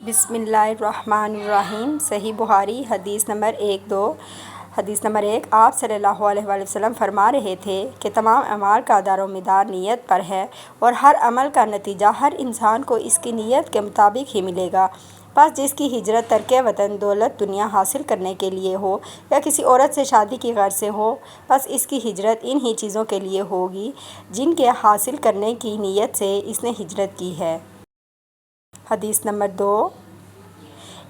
بسم اللہ الرحمن الرحیم۔ صحیح بخاری حدیث نمبر 1 آپ صلی اللہ علیہ وآلہ وسلم فرما رہے تھے کہ تمام اعمال کا دار و مدار نیت پر ہے اور ہر عمل کا نتیجہ ہر انسان کو اس کی نیت کے مطابق ہی ملے گا۔ پس جس کی ہجرت ترک وطن دولت دنیا حاصل کرنے کے لیے ہو یا کسی عورت سے شادی کی غرض سے ہو، پس اس کی ہجرت ان ہی چیزوں کے لیے ہوگی جن کے حاصل کرنے کی نیت سے اس نے ہجرت کی ہے۔ حدیث نمبر 2۔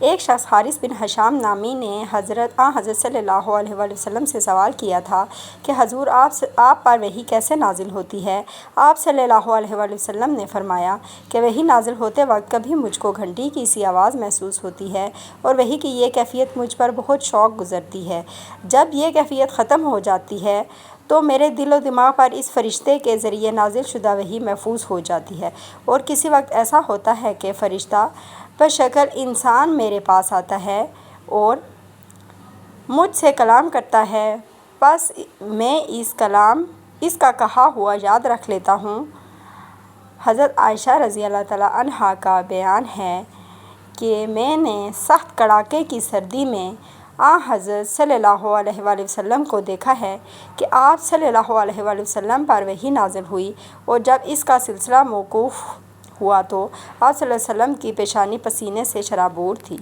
ایک شخص حارث بن حشام نامی نے حضرت صلی اللہ علیہ وآلہ وسلم سے سوال کیا تھا کہ حضور آپ پر وحی کیسے نازل ہوتی ہے؟ آپ صلی اللہ علیہ وآلہ وسلم نے فرمایا کہ وحی نازل ہوتے وقت کبھی مجھ کو گھنٹی کی سی آواز محسوس ہوتی ہے اور وحی کی یہ کیفیت مجھ پر بہت شوق گزرتی ہے۔ جب یہ کیفیت ختم ہو جاتی ہے تو میرے دل و دماغ پر اس فرشتے کے ذریعے نازل شدہ وحی محفوظ ہو جاتی ہے، اور کسی وقت ایسا ہوتا ہے کہ فرشتہ بشکل انسان میرے پاس آتا ہے اور مجھ سے کلام کرتا ہے، پس میں اس کا کہا ہوا یاد رکھ لیتا ہوں۔ حضرت عائشہ رضی اللہ تعالیٰ عنہا کا بیان ہے کہ میں نے سخت کڑاکے کی سردی میں حضرت صلی اللہ علیہ وآلہ وسلم کو دیکھا ہے کہ آپ صلی اللہ علیہ وآلہ وسلم پر وحی نازل ہوئی، اور جب اس کا سلسلہ موقوف ہوا تو آپ صلی اللہ علیہ وسلم کی پیشانی پسینے سے شرابور تھی۔